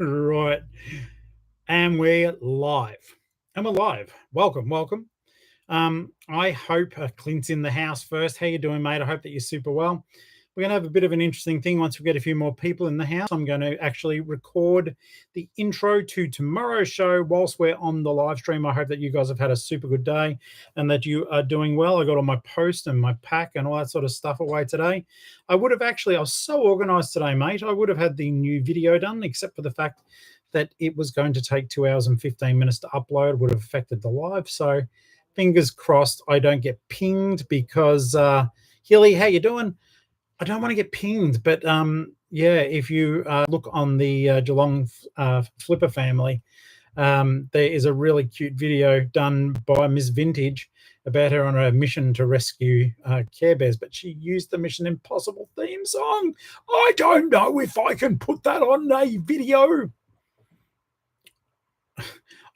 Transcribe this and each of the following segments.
Right. And we're live. And we're live. Welcome, welcome. I hope Clint's in the house first. How you doing, mate? I hope that you're super well. We're going to have a bit of an interesting thing once we get a few more people in the house. I'm going to actually record the intro to tomorrow's show whilst we're on the live stream. I hope that you guys have had a super good day and that you are doing well. I got all my post and my pack and all that sort of stuff away today. I was so organized today, mate. I would have had the new video done, except for the fact that it was going to take 2 hours and 15 minutes to upload. It would have affected the live. So fingers crossed I don't get pinged because Hilly, how you doing? I don't want to get pinged, but yeah, if you look on the Geelong-Flipper family, there is a really cute video done by Miss Vintage about her on a mission to rescue Care Bears, but she used the Mission Impossible theme song. I don't know if I can put that on a video.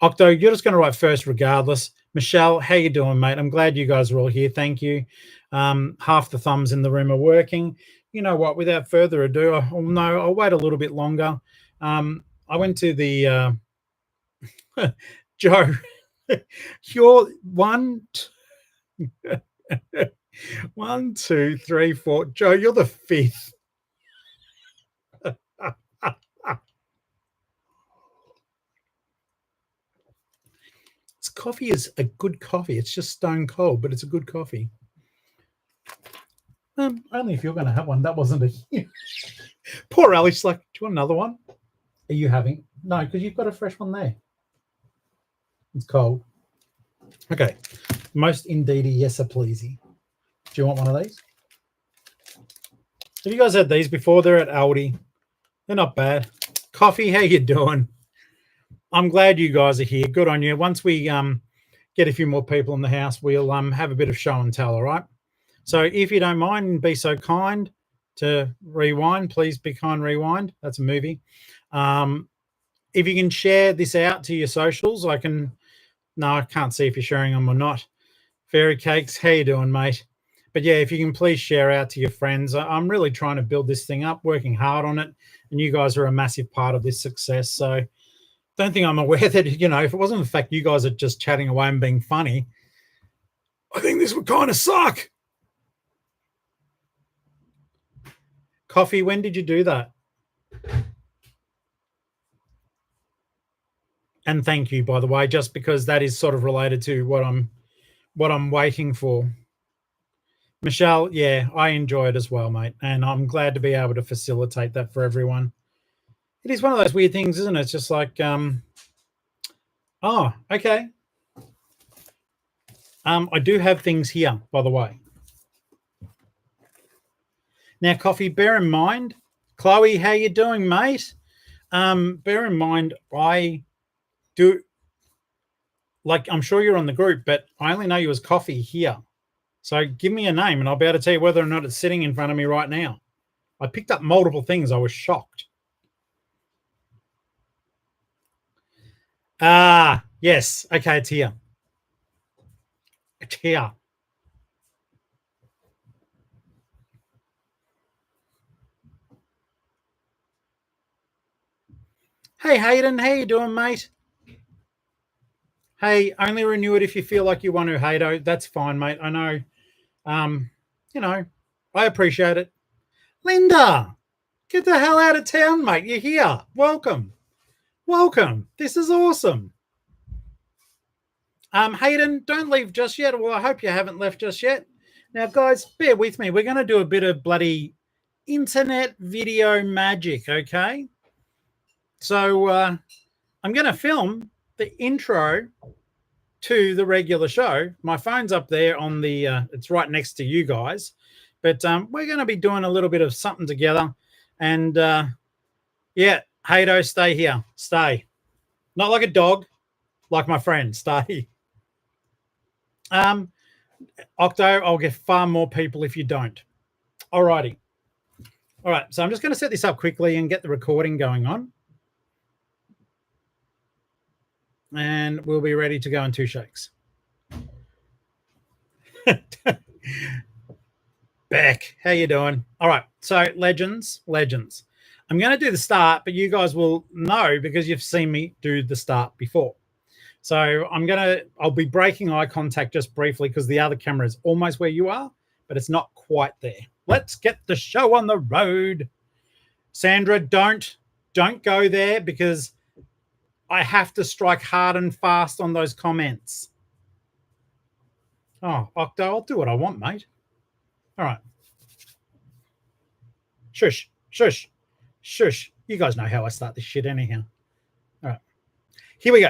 Octo, you're just going to write first regardless. Michelle, how you doing, mate? I'm glad you guys are all here. Thank you. Half the thumbs in the room are working. You know what? Without further ado, I'll wait a little bit longer. I went to the Joe. You're one, two, three, four. Joe, you're the fifth. This coffee is a good coffee. It's just stone cold, but it's a good coffee. Only if you're going to have one. That wasn't a... Poor Alice, like, do you want another one? Are you having... No, because you've got a fresh one there. It's cold. Okay. Most indeedy, yes, a pleasy. Do you want one of these? Have you guys had these before? They're at Aldi. They're not bad. Coffee, how you doing? I'm glad you guys are here. Good on you. Once we get a few more people in the house, we'll have a bit of show and tell, all right? So if you don't mind and be so kind to rewind, please be kind, rewind. That's a movie. If you can share this out to your socials, I can't see if you're sharing them or not. Fairy Cakes, how you doing, mate? But yeah, if you can please share out to your friends. I'm really trying to build this thing up, working hard on it, and you guys are a massive part of this success. So don't think I'm aware that, if it wasn't the fact you guys are just chatting away and being funny, I think this would kind of suck. Coffee, when did you do that? And thank you, by the way, just because that is sort of related to what I'm waiting for. Michelle, yeah, I enjoy it as well, mate. And I'm glad to be able to facilitate that for everyone. It is one of those weird things, isn't it? It's just like, oh, okay. I do have things here, by the way. Now, Coffee, bear in mind, Chloe, how you doing, mate? Bear in mind, I do, like, I'm sure you're on the group, but I only know you as Coffee here. So give me a name and I'll be able to tell you whether or not it's sitting in front of me right now. I picked up multiple things. I was shocked. Yes. Okay, it's here. It's here. Hey, Hayden, how you doing, mate? Hey, only renew it if you feel like you want to, Haydo. That's fine, mate. I know. I appreciate it. Linda, get the hell out of town, mate. You're here. Welcome. Welcome. This is awesome. Hayden, don't leave just yet. Well, I hope you haven't left just yet. Now, guys, bear with me. We're going to do a bit of bloody internet video magic, okay? So I'm going to film the intro to the regular show. My phone's up there on the, it's right next to you guys. But we're going to be doing a little bit of something together. And, yeah, Haydo, stay here. Stay. Not like a dog, like my friend. Stay. Octo, I'll get far more people if you don't. All righty. All right, so I'm just going to set this up quickly and get the recording going on. And we'll be ready to go in 2 shakes. Beck, how you doing? All right, so legends. I'm going to do the start, but you guys will know because you've seen me do the start before. So I'll be breaking eye contact just briefly because the other camera is almost where you are, but it's not quite there. Let's get the show on the road. Sandra, don't go there because I have to strike hard and fast on those comments. Oh, Octo, I'll do what I want, mate. All right. Shush, shush, shush. You guys know how I start this shit anyhow. All right. Here we go.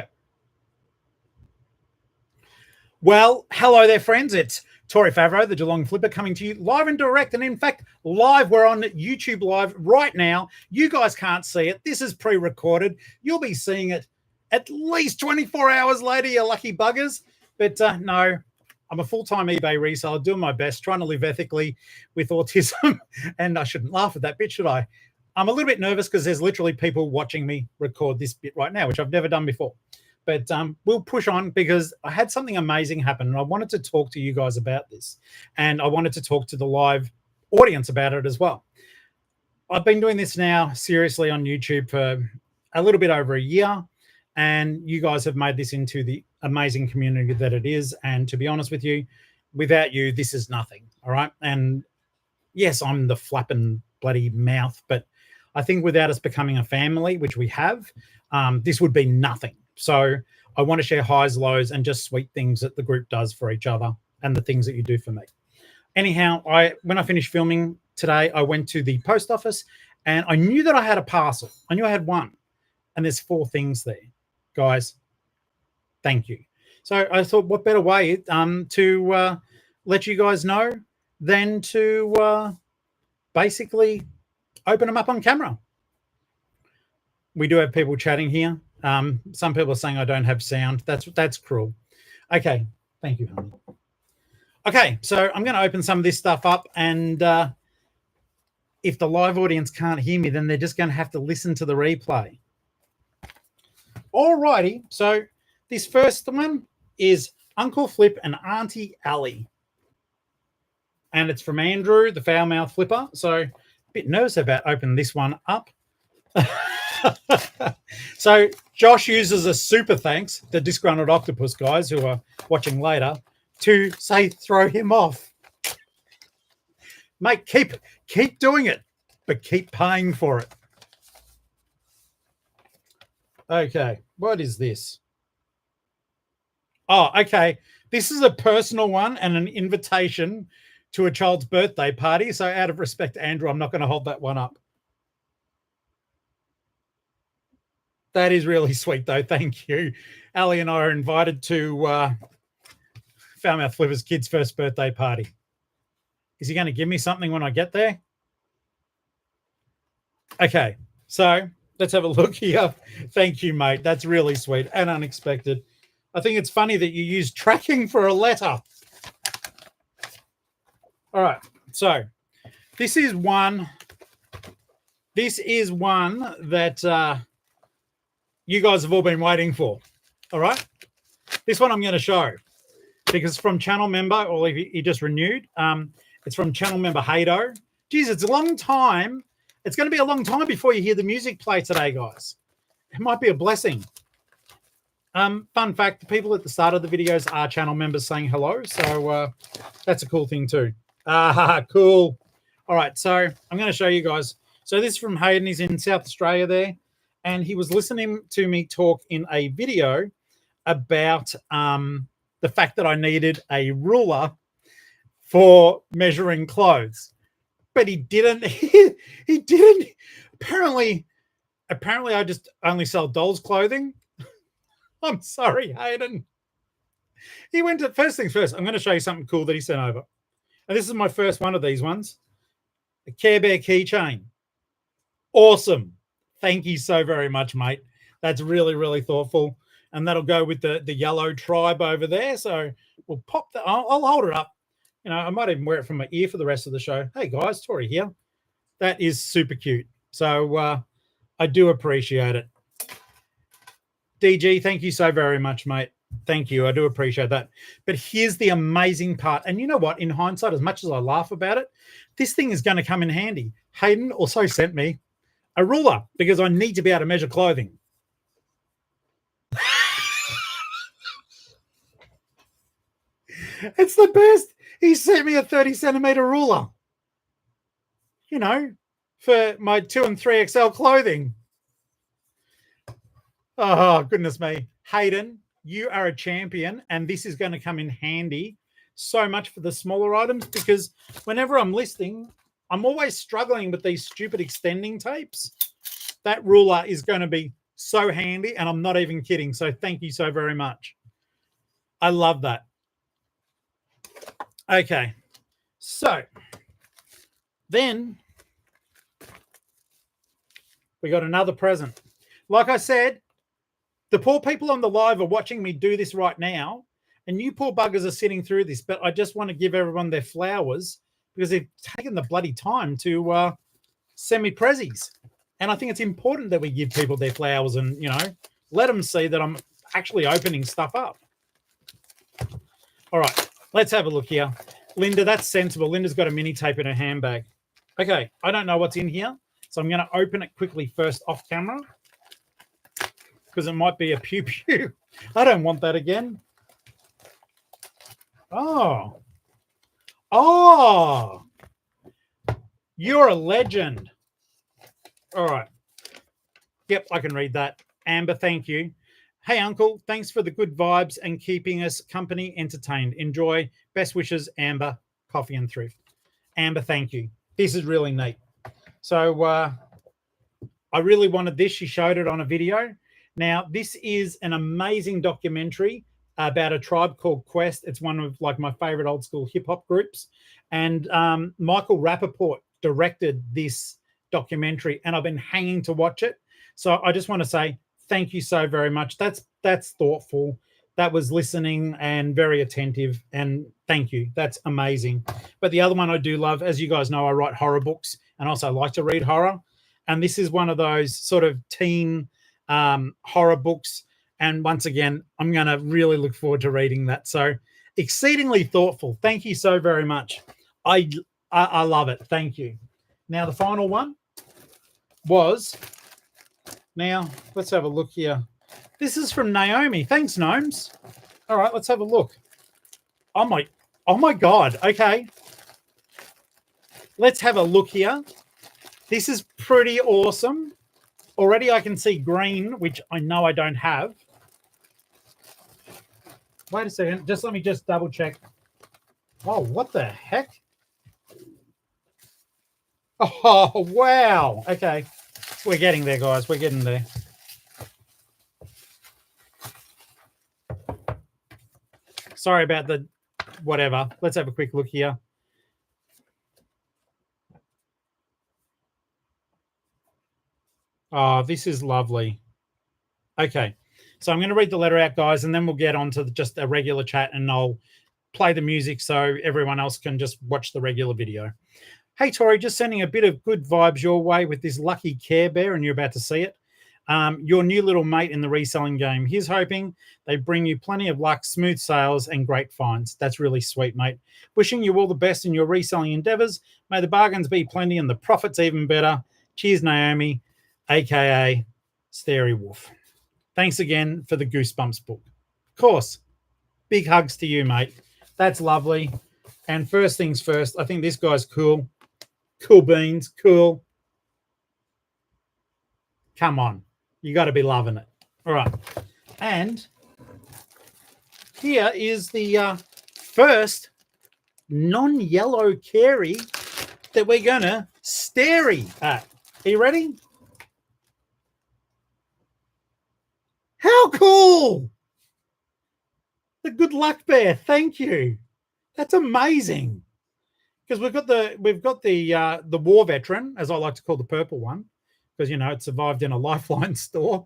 Well, hello there, friends. It's Tori Favreau, the Geelong-Flipper, coming to you live and direct. And in fact, live, we're on YouTube Live right now. You guys can't see it. This is pre-recorded. You'll be seeing it at least 24 hours later, you lucky buggers. But no, I'm a full-time eBay reseller, doing my best, trying to live ethically with autism. And I shouldn't laugh at that bit, should I? I'm a little bit nervous because there's literally people watching me record this bit right now, which I've never done before. But we'll push on because I had something amazing happen and I wanted to talk to you guys about this. And I wanted to talk to the live audience about it as well. I've been doing this now seriously on YouTube for a little bit over a year. And you guys have made this into the amazing community that it is. And to be honest with you, without you, this is nothing. All right. And yes, I'm the flapping bloody mouth, but I think without us becoming a family, which we have, this would be nothing. So I want to share highs, lows, and just sweet things that the group does for each other and the things that you do for me. Anyhow, when I finished filming today, I went to the post office and I knew that I had a parcel. I knew I had one. And there's 4 things there. Guys, thank you. So I thought, what better way to let you guys know than to basically open them up on camera. We do have people chatting here. Some people are saying I don't have sound. That's cruel. Okay, thank you, honey. Okay, so I'm going to open some of this stuff up, and if the live audience can't hear me, then they're just going to have to listen to the replay. All righty, so this first one is Uncle Flip and Auntie Allie. And it's from Andrew, the foul-mouthed flipper. So a bit nervous about opening this one up. So Josh uses a super thanks, the disgruntled octopus guys who are watching later, to say throw him off. Mate, keep doing it, but keep paying for it. Okay, what is this? Oh, okay. This is a personal one and an invitation to a child's birthday party. So out of respect to Andrew, I'm not going to hold that one up. That is really sweet, though. Thank you. Ali and I are invited to Foul-mouthed Flipper's kid's first birthday party. Is he going to give me something when I get there? Okay, so let's have a look here. Thank you, mate. That's really sweet and unexpected. I think it's funny that you use tracking for a letter. All right, so this is one that you guys have all been waiting for. All right, this one I'm going to show because it's from channel member, or he just renewed. It's from channel member Hado. Geez, it's a long time. It's going to be a long time before you hear the music play today, guys. It might be a blessing. Fun fact, the people at the start of the videos are channel members saying hello. So that's a cool thing too. Cool. All right, so I'm going to show you guys. So this is from Hayden. He's in South Australia there. And he was listening to me talk in a video about the fact that I needed a ruler for measuring clothes. But he didn't. He didn't. Apparently I just only sell dolls' clothing. I'm sorry, Hayden. He went to, first things first, I'm going to show you something cool that he sent over. And this is my first one of these ones. A Care Bear keychain. Awesome. Thank you so very much, mate. That's really, really thoughtful. And that'll go with the yellow tribe over there. So we'll pop that. I'll hold it up. You know, I might even wear it from my ear for the rest of the show. Hey, guys, Tori here. That is super cute. So I do appreciate it. DG, thank you so very much, mate. Thank you. I do appreciate that. But here's the amazing part. And you know what? In hindsight, as much as I laugh about it, this thing is going to come in handy. Hayden also sent me A ruler, because I need to be able to measure clothing. It's the best. He sent me a 30-centimeter ruler, you know, for my 2 and 3XL clothing. Oh, goodness me. Hayden, you are a champion, and this is going to come in handy so much for the smaller items, because whenever I'm listing, I'm always struggling with these stupid extending tapes. That ruler is going to be so handy, and I'm not even kidding. So thank you so very much. I love that. Okay. So then we got another present. Like I said, the poor people on the live are watching me do this right now, and you poor buggers are sitting through this, but I just want to give everyone their flowers because they've taken the bloody time to send me prezzies. And I think it's important that we give people their flowers and, you know, let them see that I'm actually opening stuff up. All right, let's have a look here. Linda, that's sensible. Linda's got a mini tape in her handbag. Okay, I don't know what's in here, so I'm going to open it quickly first off camera because it might be a pew-pew. I don't want that again. Oh. Oh. You're a legend. All right. Yep, I can read that. Amber, thank you. Hey, Uncle, thanks for the good vibes and keeping us company entertained. Enjoy. Best wishes, Amber, Coffee and Thrift. Amber, thank you. This is really neat. So I really wanted this. She showed it on a video. Now, this is an amazing documentary about a tribe called Quest. It's one of like my favorite old school hip hop groups. And Michael Rappaport directed this documentary, and I've been hanging to watch it. So I just want to say thank you so very much. That's thoughtful. That was listening and very attentive. And thank you. That's amazing. But the other one I do love, as you guys know, I write horror books and also like to read horror. And this is one of those sort of teen horror books. And once again, I'm going to really look forward to reading that. So exceedingly thoughtful. Thank you so very much. I love it. Thank you. Now, the final one was, now let's have a look here. This is from Naomi. Thanks, Gnomes. All right, let's have a look. Oh my God. Okay. Let's have a look here. This is pretty awesome. Already I can see green, which I know I don't have. Wait a second. Let me double check. Oh, what the heck? Oh, wow. Okay. We're getting there, guys. We're getting there. Sorry about the whatever. Let's have a quick look here. Oh, this is lovely. Okay. So I'm going to read the letter out, guys, and then we'll get on to just a regular chat, and I'll play the music so everyone else can just watch the regular video. Hey, Tori, just sending a bit of good vibes your way with this lucky Care Bear, and you're about to see it. Your new little mate in the reselling game. Here's hoping they bring you plenty of luck, smooth sales, and great finds. That's really sweet, mate. Wishing you all the best in your reselling endeavors. May the bargains be plenty and the profits even better. Cheers, Naomi, a.k.a. Starey Wolf. Thanks again for the Goosebumps book. Of course. Big hugs to you, mate. That's lovely. And first things first, I think this guy's cool. Cool beans. Cool. Come on. You got to be loving it. All right. And here is the first non-yellow Carey that we're going to starey at. Are you ready? How cool! The good luck bear. Thank you. That's amazing. Because we've got the war veteran, as I like to call the purple one, because you know it survived in a Lifeline store.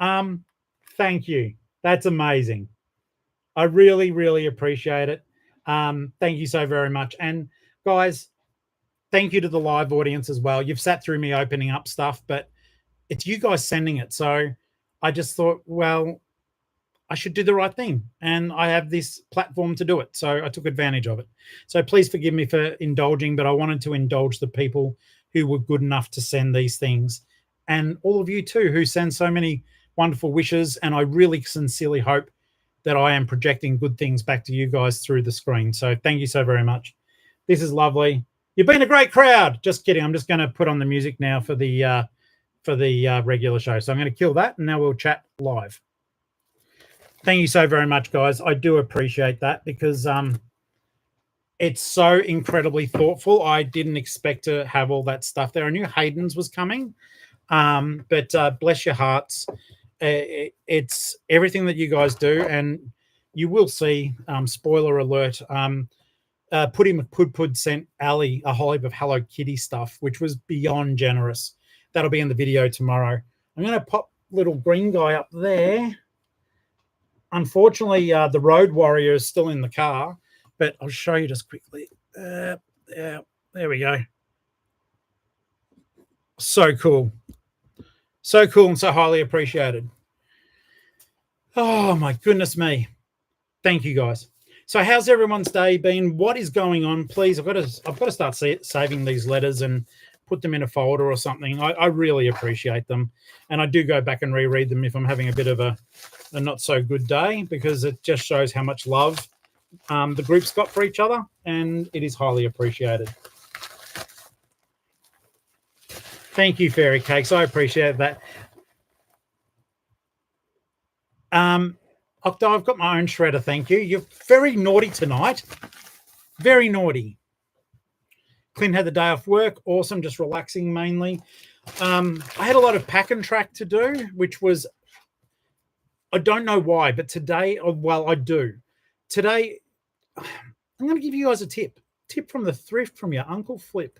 Thank you. That's amazing. I really, really appreciate it. Thank you so very much. And guys, thank you to the live audience as well. You've sat through me opening up stuff, but it's you guys sending it. So I just thought, well, I should do the right thing. And I have this platform to do it. So I took advantage of it. So please forgive me for indulging, but I wanted to indulge the people who were good enough to send these things and all of you too who send so many wonderful wishes. And I really sincerely hope that I am projecting good things back to you guys through the screen. So thank you so very much. This is lovely. You've been a great crowd. Just kidding. I'm just going to put on the music now for the regular show. So I'm going to kill that, and now we'll chat live. Thank you so very much, guys. I do appreciate that because it's so incredibly thoughtful. I didn't expect to have all that stuff there. I knew Hayden's was coming, but bless your hearts. It's everything that you guys do, and you will see, spoiler alert, Puddy McPudpud sent Ali a whole heap of Hello Kitty stuff, which was beyond generous. That'll be in the video tomorrow. I'm going to pop little green guy up there. Unfortunately, the Road Warrior is still in the car, but I'll show you just quickly. There we go. So cool. So cool and so highly appreciated. Oh, my goodness me. Thank you, guys. So how's everyone's day been? What is going on? Please, I've got to start saving these letters and put them in a folder or something. I really appreciate them. And I do go back and reread them if I'm having a bit of a not so good day, because it just shows how much love the group's got for each other, and it is highly appreciated. Thank you, Fairy Cakes. I appreciate that. Octo, I've got my own shredder, thank you. You're very naughty tonight. Very naughty. Clint had the day off work. Awesome, just relaxing mainly. I had a lot of pack and track to do, which was, I don't know why, but today, well, I do. Today, I'm going to give you guys a tip from the thrift from your Uncle Flip.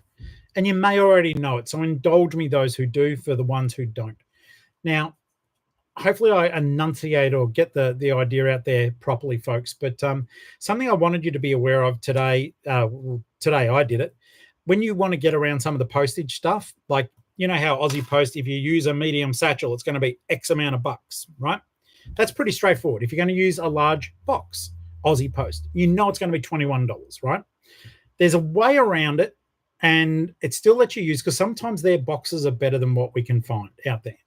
And you may already know it, so indulge me, those who do, for the ones who don't. Now, hopefully I enunciate or get the idea out there properly, folks. But something I wanted you to be aware of today, today I did it. When you want to get around some of the postage stuff, like, you know how Aussie Post, if you use a medium satchel, it's going to be X amount of bucks, right? That's pretty straightforward. If you're going to use a large box, Aussie Post, you know it's going to be $21, right? There's a way around it, and it still lets you use, because sometimes their boxes are better than what we can find out there.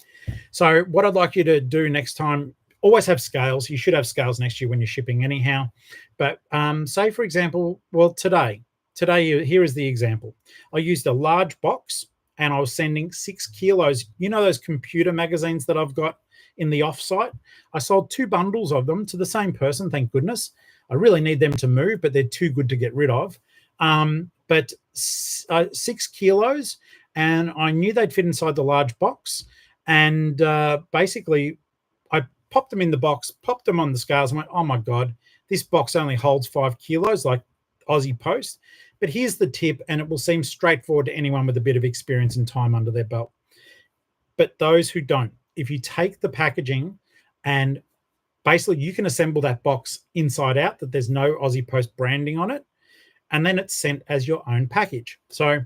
So what I'd like you to do next time, always have scales. You should have scales next to you when you're shipping anyhow. But say, for example, well, today, here is the example. I used a large box and I was sending 6 kilos. You know those computer magazines that I've got in the offsite? I sold 2 bundles of them to the same person, thank goodness. I really need them to move, but they're too good to get rid of. But 6 kilos, and I knew they'd fit inside the large box. And basically, I popped them in the box, popped them on the scales, and went, oh my God, this box only holds 5 kilos, like Aussie Post. But here's the tip, and it will seem straightforward to anyone with a bit of experience and time under their belt. But those who don't, if you take the packaging and basically you can assemble that box inside out, that there's no Aussie Post branding on it, and then it's sent as your own package. So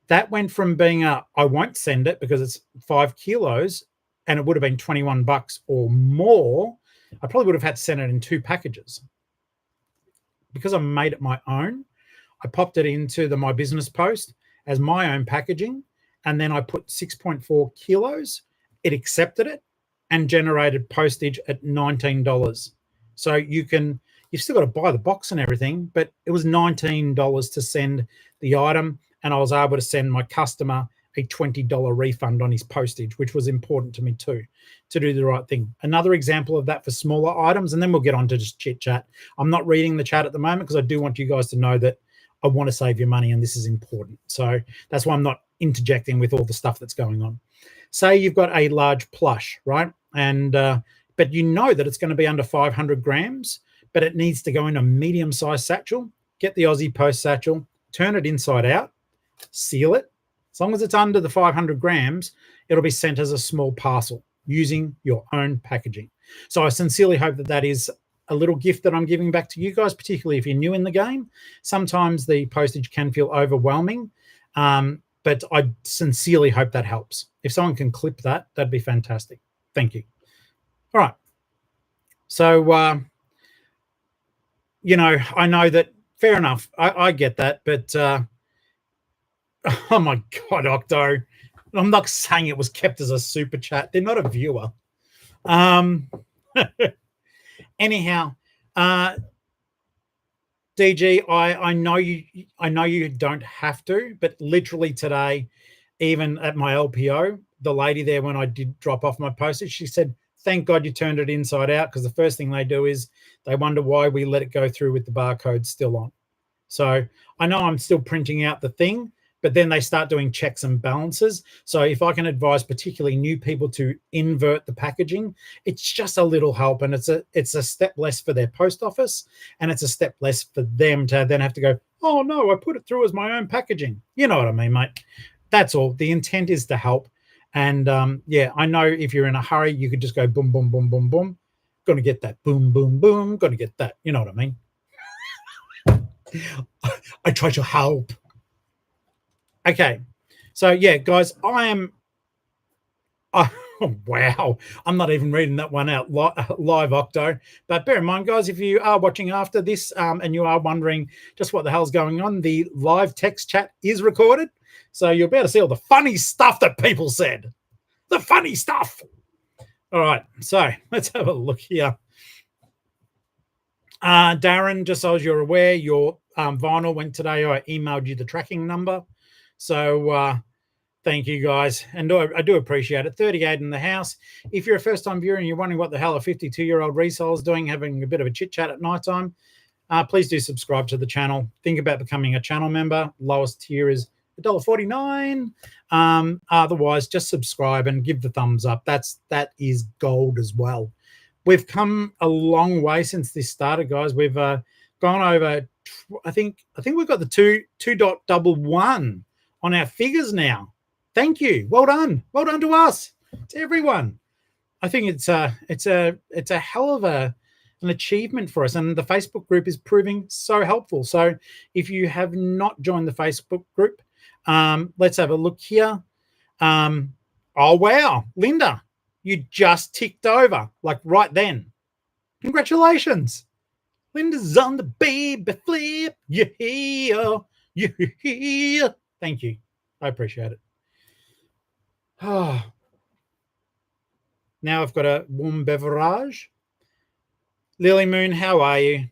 that went from being I won't send it because it's 5 kilos and it would have been $21 or more. I probably would have had to send it in 2 packages. Because I made it my own, I popped it into the My Business Post as my own packaging, and then I put 6.4 kilos. It accepted it and generated postage at $19. So you've still got to buy the box and everything, but it was $19 to send the item, and I was able to send my customer a $20 refund on his postage, which was important to me too, to do the right thing. Another example of that for smaller items, and then we'll get on to just chit chat. I'm not reading the chat at the moment because I do want you guys to know that I want to save your money and this is important. So that's why I'm not interjecting with all the stuff that's going on. Say you've got a large plush, right? And but you know that it's going to be under 500 grams, but it needs to go in a medium-sized satchel. Get the Aussie Post satchel, turn it inside out, seal it. As long as it's under the 500 grams, it'll be sent as a small parcel using your own packaging. So I sincerely hope that that is a little gift that I'm giving back to you guys, particularly if you're new in the game. Sometimes the postage can feel overwhelming, but I sincerely hope that helps. If someone can clip that, that'd be fantastic. Thank you. All right. So, you know, I know that, fair enough. I get that, but oh my God, Octo. I'm not saying it was kept as a super chat. They're not a viewer. Um, anyhow, DG, I know you don't have to, but literally today, even at my LPO, the lady there, when I did drop off my postage, she said, "Thank God you turned it inside out," because the first thing they do is they wonder why we let it go through with the barcode still on. So I know I'm still printing out the thing, but then they start doing checks and balances. So if I can advise particularly new people to invert the packaging, it's just a little help, and it's a step less for their post office, and it's a step less for them to then have to go, "Oh no, I put it through as my own packaging." You know what I mean, mate? That's all. The intent is to help. And yeah, I know if you're in a hurry, you could just go boom, boom, boom, boom, boom. Going to get that boom, boom, boom. Going to get that. You know what I mean? I try to help. Okay. So, yeah, guys, I am. Oh, wow. I'm not even reading that one out live, Octo. But bear in mind, guys, if you are watching after this and you are wondering just what the hell's going on, the live text chat is recorded. So you'll be able to see all the funny stuff that people said. The funny stuff. All right. So let's have a look here. Darren, just so as you're aware, your vinyl went today. I emailed you the tracking number. So thank you, guys. And I do appreciate it. 38 in the house. If you're a first-time viewer and you're wondering what the hell a 52-year-old reseller is doing, having a bit of a chit-chat at night time, please do subscribe to the channel. Think about becoming a channel member. Lowest tier is $1.49. Otherwise, just subscribe and give the thumbs up. That is gold as well. We've come a long way since this started, guys. We've gone over. I think we've got the 2.11 on our figures now. Thank you. Well done. Well done to us, to everyone. I think it's a hell of an achievement for us, and the Facebook group is proving so helpful. So if you have not joined the Facebook group, let's have a look here. Oh wow, Linda, you just ticked over like right then. Congratulations. Linda's on the baby flip. Yeah. Thank you. I appreciate it. Oh. Now I've got a warm beverage. Lily Moon, how are you?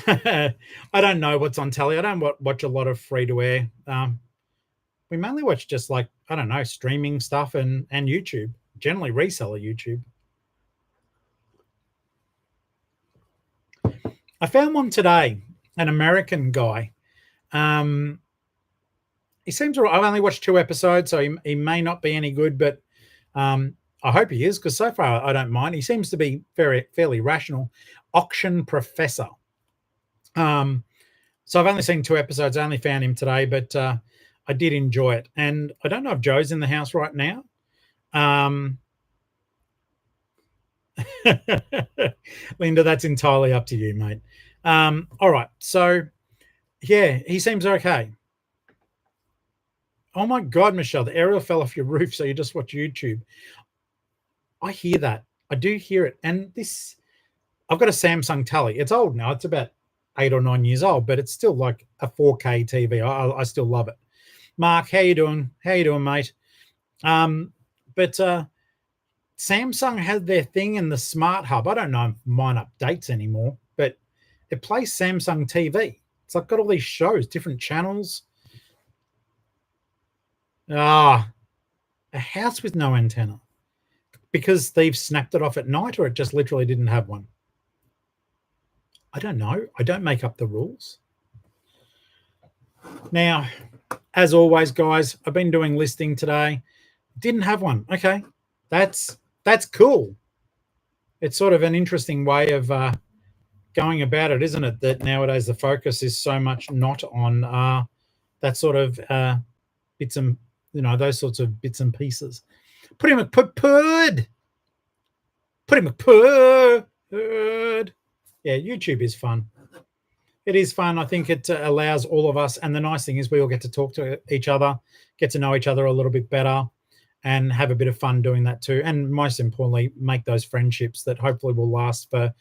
I don't know what's on telly. I don't watch a lot of free-to-air. We mainly watch just like, I don't know, streaming stuff and YouTube, generally reseller YouTube. I found one today, an American guy. He seems all right. I've only watched 2 episodes, so he may not be any good, but I hope he is, because so far I don't mind. He seems to be fairly rational. Auction Professor. So I've only seen 2 episodes. I only found him today, but I did enjoy it. And I don't know if Joe's in the house right now. Linda, that's entirely up to you, mate. All right. So, yeah, he seems okay. Oh, my God, Michelle, the aerial fell off your roof, so you just watch YouTube. I hear that. I do hear it. And this, I've got a Samsung Tully. It's old now. It's about 8 or 9 years old, but it's still like a 4K TV. I still love it. Mark, how you doing? How you doing, mate? But Samsung had their thing in the Smart Hub. I don't know if mine updates anymore, but it plays Samsung TV. It's like got all these shows, different channels. A house with no antenna. Because they've snapped it off at night, or it just literally didn't have one? I don't know. I don't make up the rules. Now, as always, guys, I've been doing listing today. Didn't have one. Okay. That's cool. It's sort of an interesting way of going about it, isn't it? That nowadays the focus is so much not on that sort of bits and, those sorts of bits and pieces. Put him a pud. Put him a pud. Yeah, YouTube is fun. It is fun. I think it allows all of us, and the nice thing is we all get to talk to each other, get to know each other a little bit better, and have a bit of fun doing that too. And most importantly, make those friendships that hopefully will last for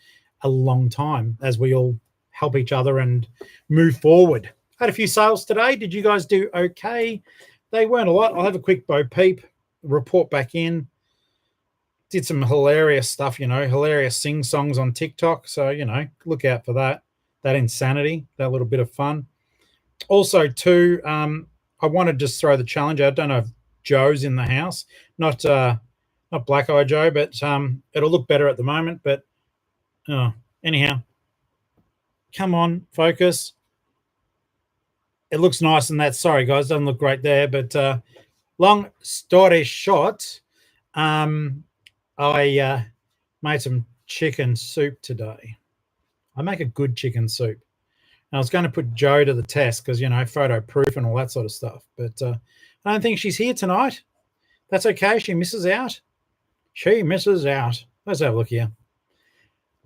a long time as we all help each other and move forward. Had a few sales today. Did you guys do okay? They weren't a lot. I'll have a quick Bo Peep, report back in. Did some hilarious stuff, hilarious sing songs on TikTok. So, look out for that. That insanity, that little bit of fun. Also, too, I want to just throw the challenge. I don't know if Joe's in the house, not Black Eye Joe, but it'll look better at the moment. But anyhow, come on, focus. It looks nice in that. Sorry, guys, doesn't look great there. But long story short, I made some chicken soup today. I make a good chicken soup. And I was going to put Joe to the test because, photo proof and all that sort of stuff. But I don't think she's here tonight. That's okay. She misses out. She misses out. Let's have a look here.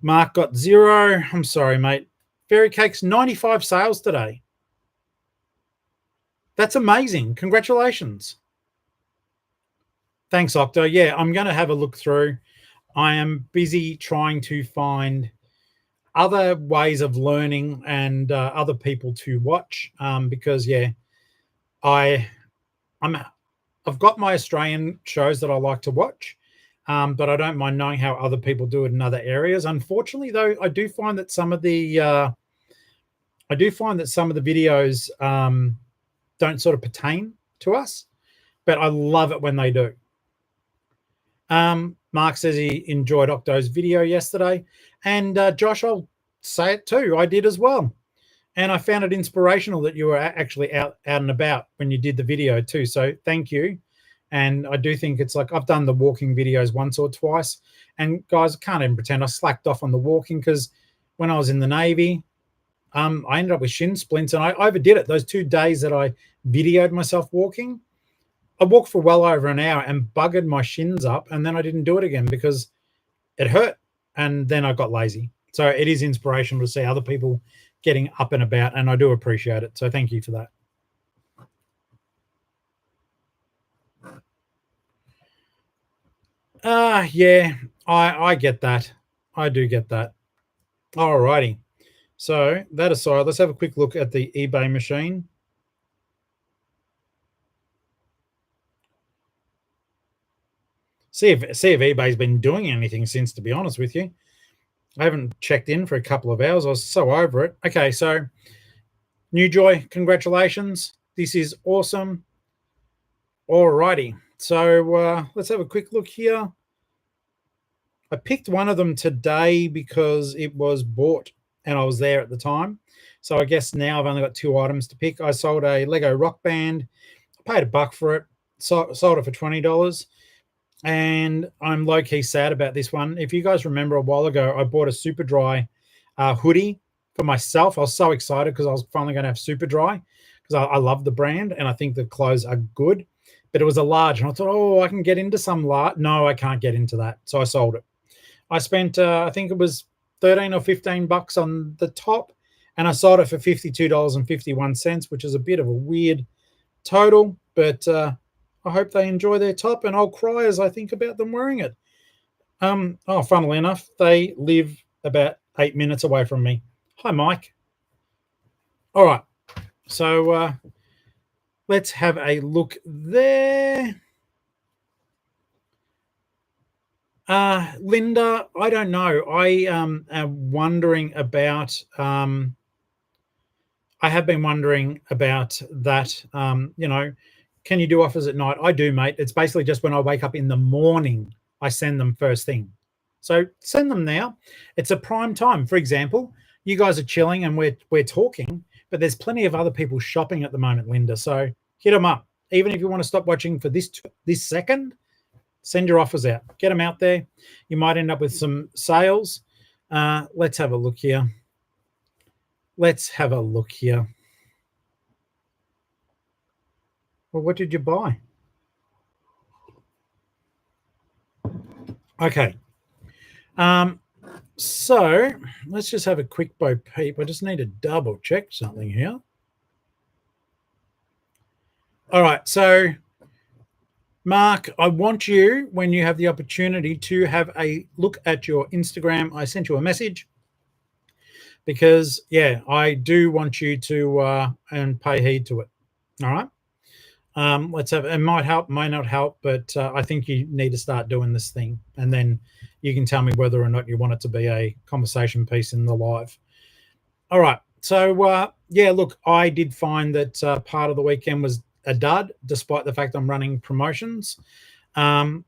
Mark got 0. I'm sorry, mate. Fairy Cake's 95 sales today. That's amazing. Congratulations. Thanks, Octo. Yeah, I'm going to have a look through. I am busy trying to find other ways of learning and other people to watch because, I've got my Australian shows that I like to watch, but I don't mind knowing how other people do it in other areas. Unfortunately, though, I do find that some of the videos don't sort of pertain to us, but I love it when they do. Mark says he enjoyed Octo's video yesterday, and Josh, I'll say it too. I did as well, and I found it inspirational that you were actually out and about when you did the video too. So thank you. And I do think it's like I've done the walking videos once or twice, and guys, I can't even pretend I slacked off on the walking because when I was in the Navy, I ended up with shin splints, and I overdid it. Those 2 days that I videoed myself walking, I walked for well over an hour and buggered my shins up, and then I didn't do it again because it hurt, and then I got lazy. So it is inspirational to see other people getting up and about, and I do appreciate it. So thank you for that. Yeah, I get that. I do get that. All righty. So that aside, let's have a quick look at the eBay machine. See if eBay's been doing anything since, to be honest with you. I haven't checked in for a couple of hours. I was so over it. Okay, so New Joy, congratulations. This is awesome. All righty. So let's have a quick look here. I picked one of them today because it was bought and I was there at the time. So I guess now I've only got 2 items to pick. I sold a Lego Rock Band. I paid $1 for it. Sold it for $20. And I'm low-key sad about this one. If you guys remember a while ago, I bought a Super Dry hoodie for myself. I was so excited because I was finally going to have Super Dry because I love the brand and I think the clothes are good. But it was a large, and I thought, I can get into some large. No, I can't get into that. So I sold it. I spent, I think it was $13 or $15 on the top, and I sold it for $52.51, which is a bit of a weird total, but I hope they enjoy their top, and I'll cry as I think about them wearing it. Funnily enough, they live about 8 minutes away from me. Hi, Mike. All right, so let's have a look there. Linda, I don't know. I am wondering about. I have been wondering about that. Can you do offers at night? I do, mate. It's basically just when I wake up in the morning, I send them first thing. So send them now. It's a prime time. For example, you guys are chilling and we're talking, but there's plenty of other people shopping at the moment, Linda. So hit them up. Even if you want to stop watching for this second, send your offers out. Get them out there. You might end up with some sales. Let's have a look here. Well, what did you buy? Okay. So let's just have a quick Bo Peep. I just need to double check something here. All right. So Mark, I want you, when you have the opportunity, to have a look at your Instagram. I sent you a message because, I do want you to and pay heed to it. All right. Let's have it. Might help, might not help, but I think you need to start doing this thing, and then you can tell me whether or not you want it to be a conversation piece in the live. All right. So yeah, look, I did find that part of the weekend was a dud, despite the fact I'm running promotions. Um,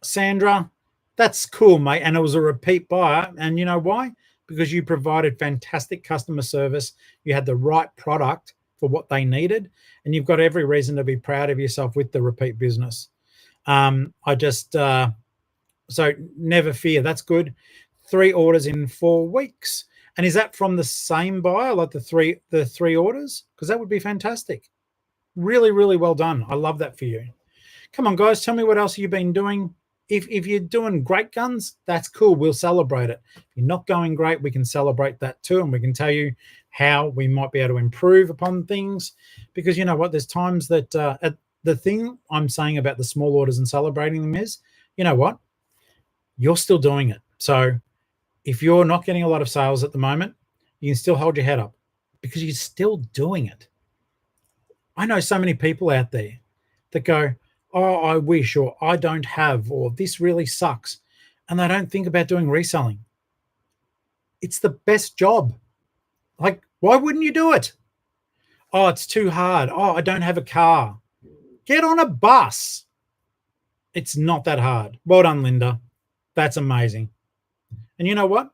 Sandra, that's cool, mate. And it was a repeat buyer. And you know why? Because you provided fantastic customer service. You had the right product for what they needed. And you've got every reason to be proud of yourself with the repeat business. I just, so never fear. That's good. 3 orders in 4 weeks. And is that from the same buyer, like the three orders? Because that would be fantastic. Really, really well done. I love that for you. Come on, guys, tell me what else you've been doing. If you're doing great guns, that's cool. We'll celebrate it. If you're not going great, we can celebrate that too, and we can tell you how we might be able to improve upon things. Because you know what, there's times that the thing I'm saying about the small orders and celebrating them is, you know what, you're still doing it. So if you're not getting a lot of sales at the moment, you can still hold your head up because you're still doing it. I know so many people out there that go, oh, I wish, or I don't have, or this really sucks. And they don't think about doing reselling. It's the best job. Like, why wouldn't you do it? Oh, it's too hard. Oh, I don't have a car. Get on a bus. It's not that hard. Well done, Linda. That's amazing. And you know what?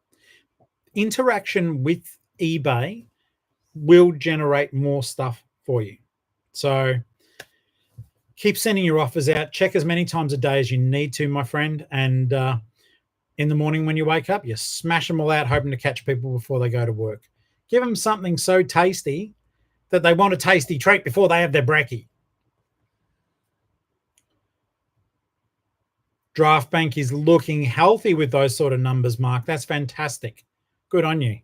Interaction with eBay will generate more stuff for you. So keep sending your offers out. Check as many times a day as you need to, my friend. And in the morning when you wake up, you smash them all out, hoping to catch people before they go to work. Give them something so tasty that they want a tasty treat before they have their brekkie. Draft Bank is looking healthy with those sort of numbers, Mark. That's fantastic. Good on you.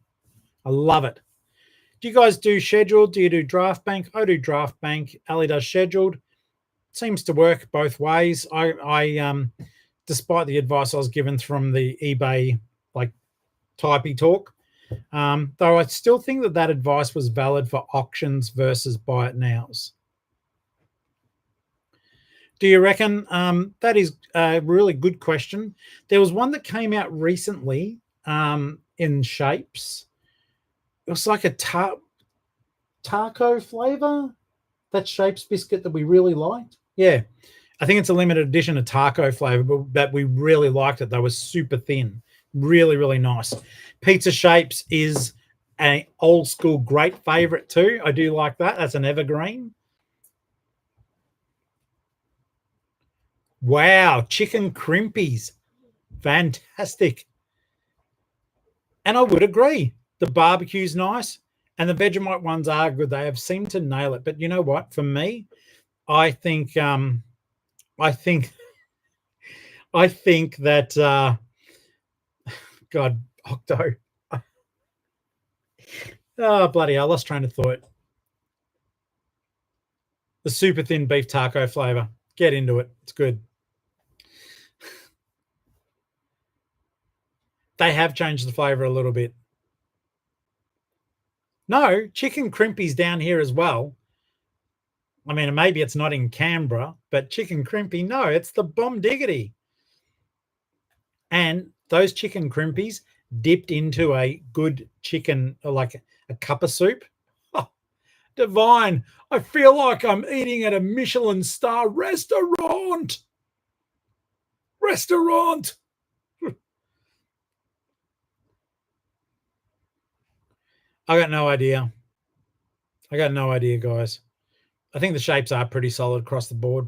I love it. Do you guys do scheduled? Do you do Draft Bank? I do Draft Bank. Ali does scheduled. Seems to work both ways. I despite the advice I was given from the eBay like typey talk, though I still think that advice was valid for auctions versus buy it nows. Do you reckon? That is a really good question. There was one that came out recently in shapes. It was like a taco flavor. That shapes biscuit that we really liked. Yeah, I think it's a limited edition of taco flavor, but that we really liked it. They were super thin, really, really nice. Pizza Shapes is an old school great favorite too. I do like that. That's an evergreen. Wow, chicken crimpies. Fantastic. And I would agree. The barbecue's nice and the Vegemite ones are good. They have seemed to nail it. But you know what? For me, I think I think that God, Octo. Oh, bloody hell, I lost train of thought. The super thin beef taco flavor. Get into it. It's good. They have changed the flavor a little bit. No, chicken crimpies down here as well. I mean, maybe it's not in Canberra, but chicken crimpy, no, it's the bomb diggity. And those chicken crimpies dipped into a good chicken, like a cup of soup. Oh, divine. I feel like I'm eating at a Michelin star restaurant. I got no idea. Guys. I think the shapes are pretty solid across the board.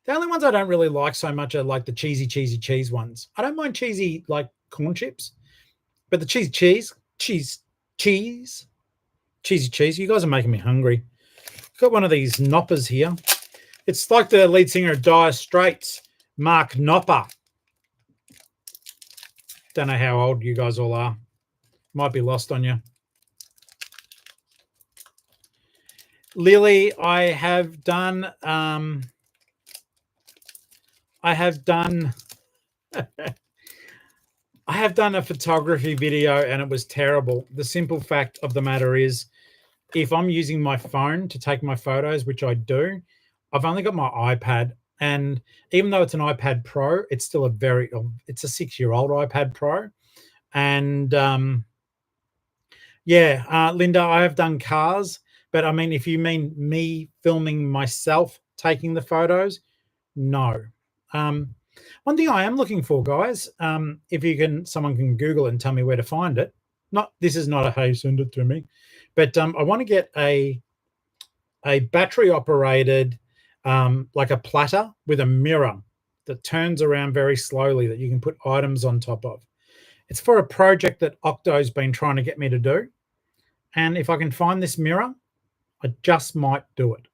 The only ones I don't really like so much are like the cheesy cheese ones. I don't mind cheesy like corn chips, but the cheesy cheese. You guys are making me hungry. Got one of these Knoppers here. It's like the lead singer of Dire Straits, Mark Knopper. Don't know how old you guys all are. Might be lost on you. Lily, I have done a photography video and it was terrible. The simple fact of the matter is if I'm using my phone to take my photos, which I do, I've only got my iPad, and even though it's an iPad Pro, it's still it's a 6-year-old iPad Pro, and yeah, Linda, I have done cars, but I mean, if you mean me filming myself taking the photos, no. Um, one thing I am looking for, guys, if someone can Google it and tell me where to find it. This is not a hey, send it to me, but I want to get a battery operated, like a platter with a mirror that turns around very slowly that you can put items on top of. It's for a project that Octo's been trying to get me to do. And if I can find this mirror, I just might do it.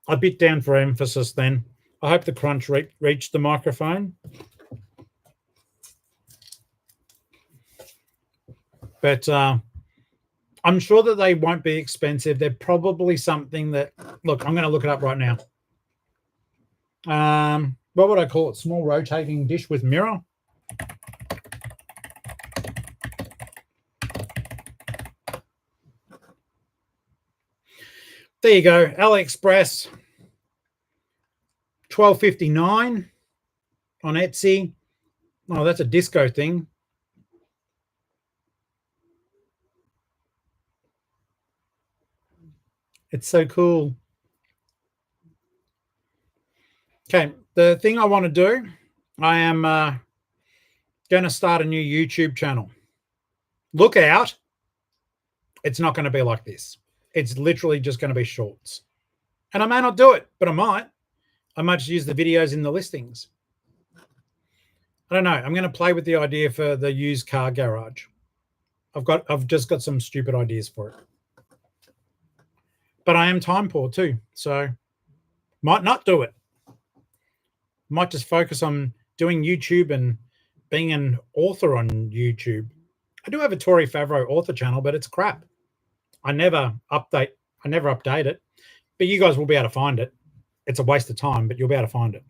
I bit down for emphasis then. I hope the crunch reached the microphone. But I'm sure that they won't be expensive. They're probably something that, look, I'm going to look it up right now. What would I call it? Small rotating dish with mirror. There you go, AliExpress, $12.59 on Etsy. Oh, that's a disco thing. It's so cool. Okay, the thing I want to do, I am going to start a new YouTube channel. Look out. It's not going to be like this. It's literally just going to be shorts. And I may not do it, but I might. I might just use the videos in the listings. I don't know. I'm going to play with the idea for the used car garage. I've just got some stupid ideas for it. But I am time poor too, so might not do it. Might just focus on doing YouTube and being an author on YouTube. I do have a Tori Favreau author channel, but it's crap. I never update it. But you guys will be able to find it. It's a waste of time, but you'll be able to find it.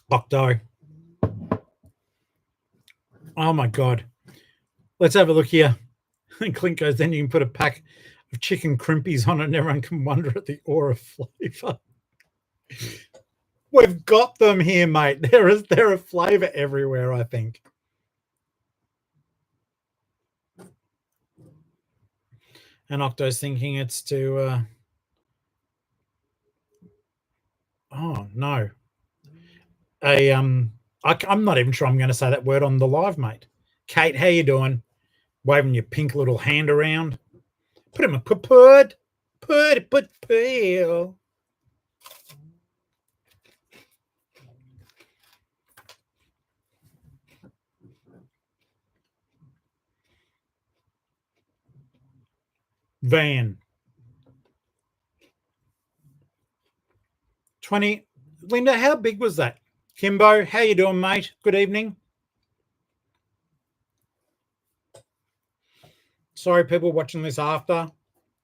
Octo. Oh my God. Let's have a look here. And Clint goes, then you can put a pack of chicken crimpies on it and everyone can wonder at the aura flavor. We've got them here, mate. They're a flavor everywhere, I think. And Octo's thinking it's to oh no. I'm not even sure I'm going to say that word on the live, mate. Kate, how you doing? Waving your pink little hand around. Put him a put peel. Van. 20. Linda, how big was that? Kimbo, how you doing, mate? Good evening. Sorry, people watching this after.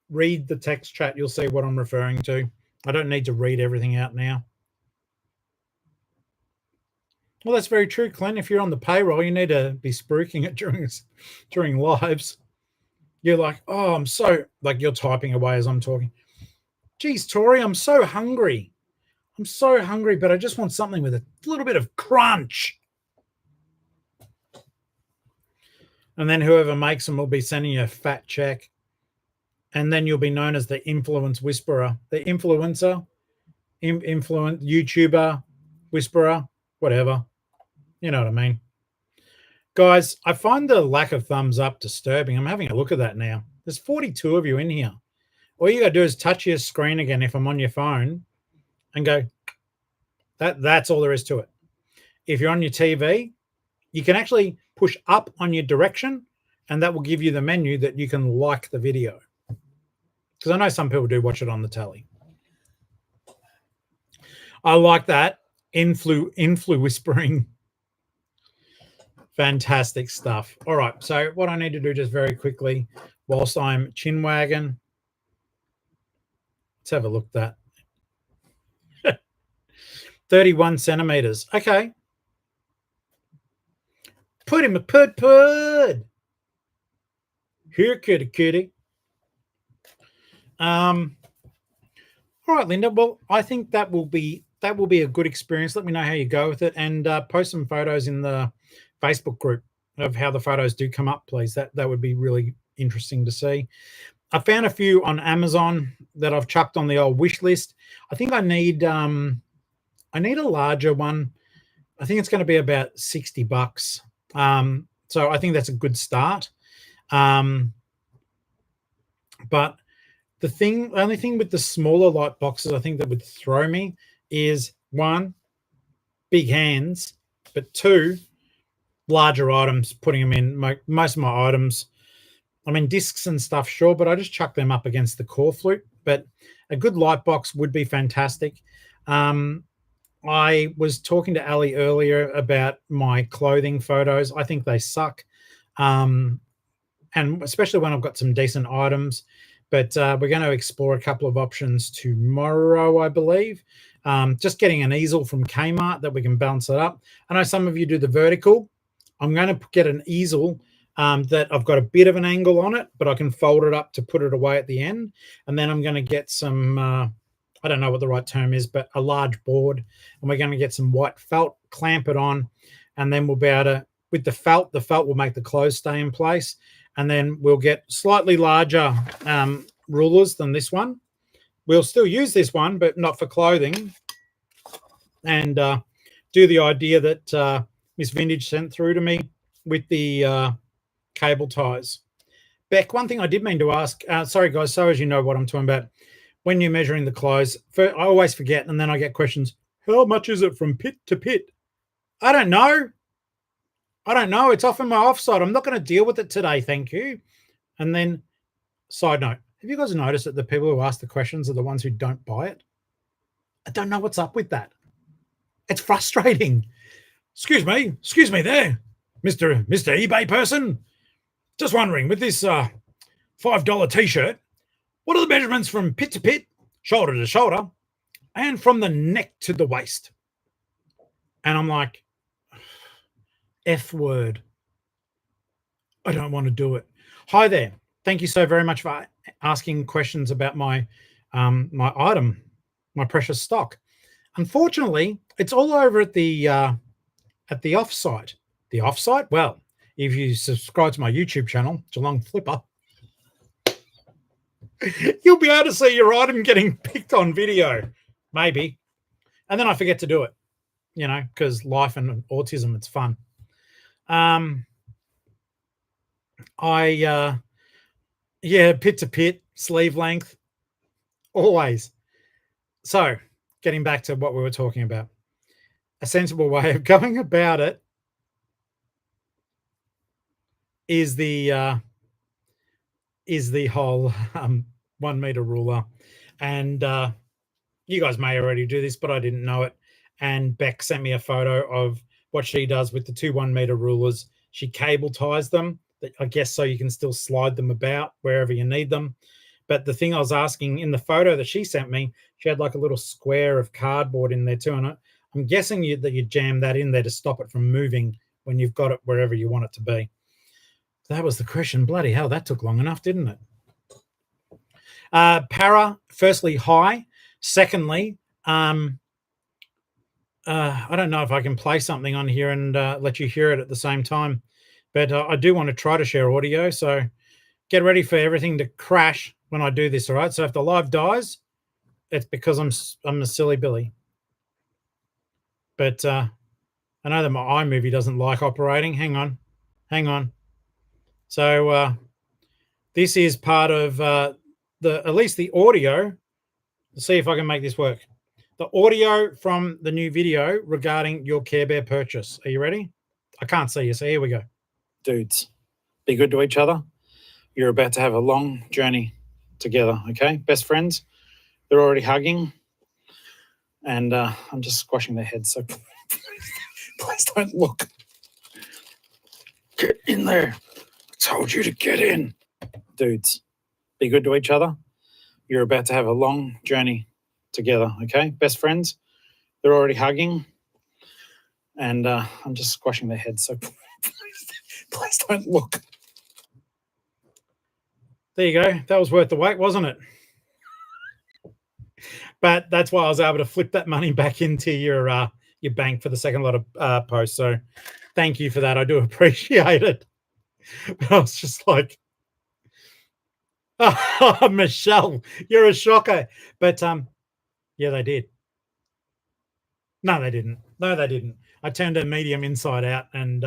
Read the text chat. You'll see what I'm referring to. I don't need to read everything out now. Well, that's very true, Clint. If you're on the payroll, you need to be spruiking it during lives. You're like, oh, I'm so, like you're typing away as I'm talking. Geez, Tori, I'm so hungry. But I just want something with a little bit of crunch. And then whoever makes them will be sending you a fat check. And then you'll be known as the influence whisperer, the influencer, YouTuber, whisperer, whatever. You know what I mean. Guys, I find the lack of thumbs up disturbing. I'm having a look at that now. There's 42 of you in here. All you got to do is touch your screen again if I'm on your phone and go, that's all there is to it. If you're on your TV, you can actually push up on your direction and that will give you the menu that you can like the video. Because I know some people do watch it on the telly. I like that. Influ whispering. Fantastic stuff. All right. So what I need to do just very quickly whilst I'm chin wagging. Let's have a look at that. 31 centimeters. Okay. Put him a pud. Here, kitty, kitty. All right, Linda. Well, I think that will be a good experience. Let me know how you go with it, and post some photos in the Facebook group of how the photos do come up, please. That would be really interesting to see. I found a few on Amazon that I've chucked on the old wish list. I think I need a larger one. I think it's going to be about $60. So I think that's a good start. But the only thing with the smaller light boxes, I think that would throw me is one, big hands, but two, larger items, putting them in. Most of my items, I mean, discs and stuff, sure, but I just chuck them up against the core flute. But a good light box would be fantastic. I was talking to Ali earlier about my clothing photos. I think they suck. And especially when I've got some decent items. But we're going to explore a couple of options tomorrow, I believe. Just getting an easel from Kmart that we can balance it up. I know some of you do the vertical. I'm going to get an easel that I've got a bit of an angle on it, but I can fold it up to put it away at the end. And then I'm going to get some, I don't know what the right term is, but a large board. And we're going to get some white felt, clamp it on, and then we'll be able to, with the felt will make the clothes stay in place. And then we'll get slightly larger rulers than this one. We'll still use this one, but not for clothing. And do the idea that Miss Vintage sent through to me with the cable ties. Beck, one thing I did mean to ask, sorry guys, so as you know what I'm talking about, when you're measuring the clothes, I always forget, and then I get questions, how much is it from pit to pit? I don't know. It's off in my offside. I'm not going to deal with it today, thank you. And then, side note, have you guys noticed that the people who ask the questions are the ones who don't buy it? I don't know what's up with that. It's frustrating. Excuse me there, Mr. eBay person. Just wondering, with this $5 t-shirt, what are the measurements from pit to pit, shoulder to shoulder, and from the neck to the waist? And I'm like, F word. I don't want to do it. Hi there. Thank you so very much for asking questions about my my item, my precious stock. Unfortunately, it's all over at the offsite. The offsite? Well, if you subscribe to my YouTube channel, Geelong-Flipper, you'll be able to see your item getting picked on video, maybe. And then I forget to do it, you know, because life and autism, it's fun. Yeah, pit to pit, sleeve length, always. So, getting back to what we were talking about, a sensible way of going about it is the whole 1 meter ruler. And you guys may already do this, but I didn't know it. And Beck sent me a photo of what she does with the two 1 meter rulers. She cable ties them, I guess, so you can still slide them about wherever you need them. But the thing I was asking in the photo that she sent me, she had like a little square of cardboard in there too. And I'm guessing that you jam that in there to stop it from moving when you've got it wherever you want it to be. That was the question. Bloody hell, that took long enough, didn't it? Para, firstly, hi. Secondly, I don't know if I can play something on here and let you hear it at the same time, but I do want to try to share audio. So get ready for everything to crash when I do this, all right? So if the live dies, it's because I'm a silly Billy. But I know that my iMovie doesn't like operating. Hang on. So this is part of at least the audio. Let's see if I can make this work. The audio from the new video regarding your Care Bear purchase. Are you ready? I can't see you, so here we go. Dudes, be good to each other. You're about to have a long journey together, okay? Best friends. They're already hugging. And I'm just squashing their heads, so please don't look. Get in there. I told you to get in. Dudes, be good to each other. You're about to have a long journey together, okay? Best friends. They're already hugging, and I'm just squashing their heads. So please don't look. There you go. That was worth the wait, wasn't it? But that's why I was able to flip that money back into your bank for the second lot of posts. So thank you for that. I do appreciate it. But I was just like, oh, Michelle, you're a shocker. But yeah, they did. No, they didn't. No, they didn't. I turned a medium inside out and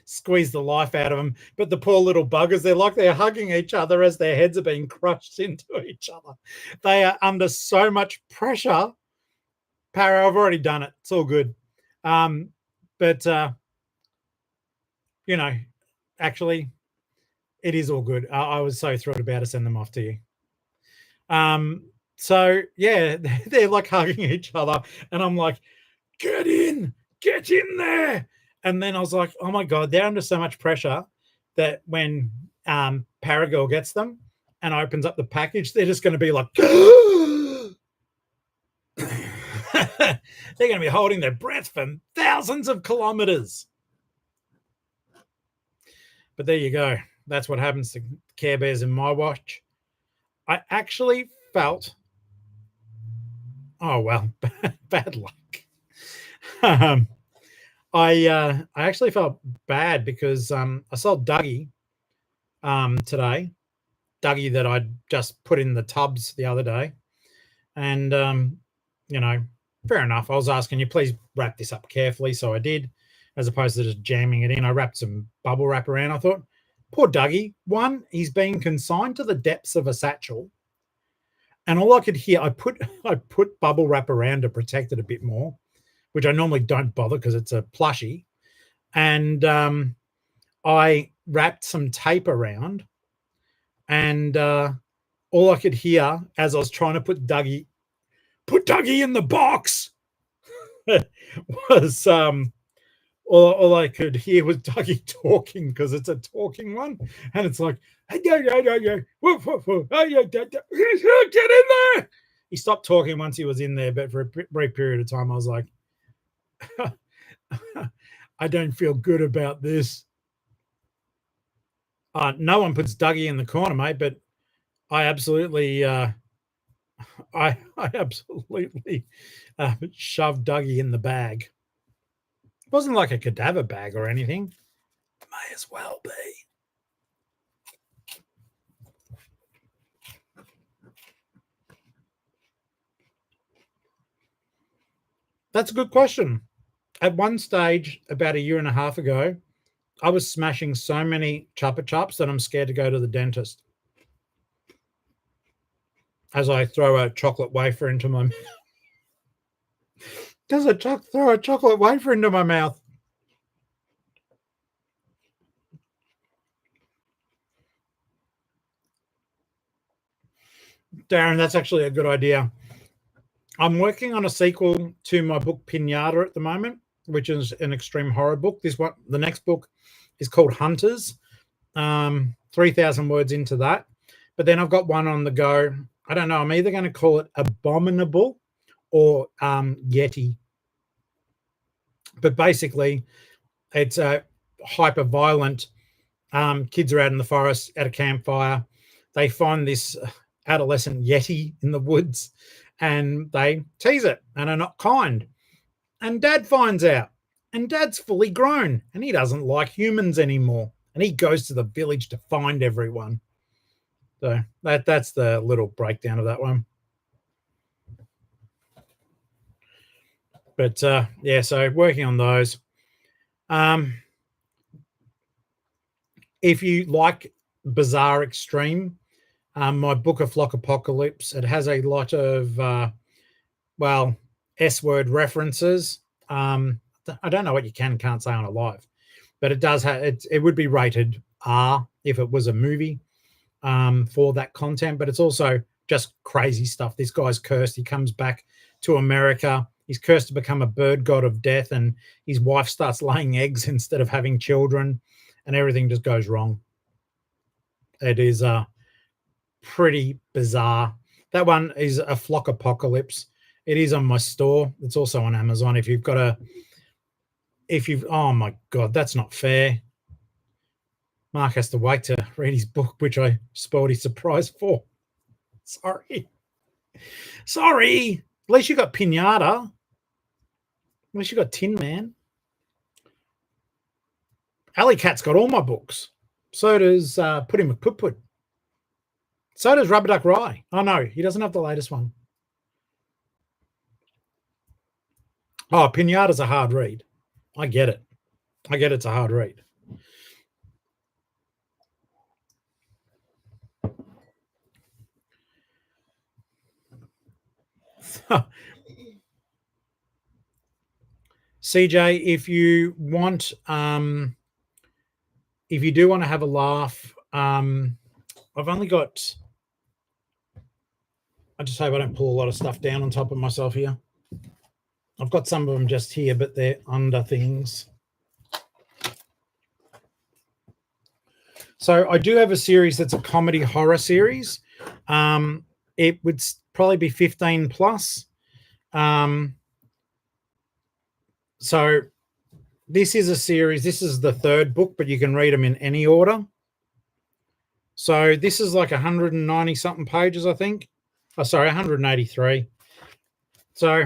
squeezed the life out of them. But the poor little buggers, they're hugging each other as their heads are being crushed into each other. They are under so much pressure. Para, I've already done it. It's all good. But you know, actually, it is all good. I was so thrilled about to send them off to you. So yeah, they're like hugging each other, and I'm like, get in there. And then I was like, oh my God, they're under so much pressure that when Paragirl gets them and opens up the package, they're just going to be like, they're going to be holding their breath for thousands of kilometers. But there you go. That's what happens to Care Bears in my watch. I actually felt, oh well, bad luck. I actually felt bad because I sold Dougie today. Dougie that I just put in the tubs the other day. And, you know, fair enough. I was asking you, please wrap this up carefully. So I did, as opposed to just jamming it in. I wrapped some bubble wrap around. I thought, poor Dougie. One, he's being consigned to the depths of a satchel. And all I could hear, I put bubble wrap around to protect it a bit more, which I normally don't bother because it's a plushie. And I wrapped some tape around, and all I could hear as I was trying to put Dougie in the box was all I could hear was Dougie talking, because it's a talking one, and it's like, hey, get in there. He stopped talking once he was in there, but for a brief period of time, I was like, I don't feel good about this. No one puts Dougie in the corner, mate, but I absolutely, I absolutely shoved Dougie in the bag. It wasn't like a cadaver bag or anything. May as well be. That's a good question. At one stage, about a year and a half ago, I was smashing so many Chupa Chups that I'm scared to go to the dentist. As I throw a chocolate wafer into my mouth. Throw a chocolate wafer into my mouth. Darren, that's actually a good idea. I'm working on a sequel to my book Pinata at the moment, which is an extreme horror book. The next book is called Hunters. 3,000 words into that. But then I've got one on the go. I don't know. I'm either going to call it Abominable or Yeti. But basically, it's a hyper violent. Kids are out in the forest at a campfire. They find this adolescent Yeti in the woods, and they tease it and are not kind. And Dad finds out, and Dad's fully grown, and he doesn't like humans anymore. And he goes to the village to find everyone. So that's the little breakdown of that one. But yeah, so working on those. If you like bizarre extreme, my book of Flock Apocalypse, it has a lot of S-word references. I don't know what you can and can't say on a live, but it does have it would be rated R if it was a movie for that content, but it's also just crazy stuff. This guy's cursed. He comes back to America. He's cursed to become a bird god of death, and his wife starts laying eggs instead of having children, and everything just goes wrong. It is pretty bizarre. That one is a Flock Apocalypse, It is on my store. It's also on Amazon. If you've got a, oh my God, that's not fair. Mark has to wait to read his book, which I spoiled his surprise for. Sorry. Sorry. At least you got Pinata. At least you got Tin Man. Alley Cat's got all my books. So does Put Him with Put Put. So does Rubber Duck Rye. Oh, no, he doesn't have the latest one. Oh, Pinata's a hard read. I get it. I get it's a hard read. CJ, if you want, if you do want to have a laugh, I've only got, I just hope I don't pull a lot of stuff down on top of myself here. I've got some of them just here, but they're under things. So I do have a series that's a comedy horror series. It would probably be 15 plus. So this is a series. This is the third book, but you can read them in any order. So this is like 190 something pages, I think. Oh, sorry, 183. So,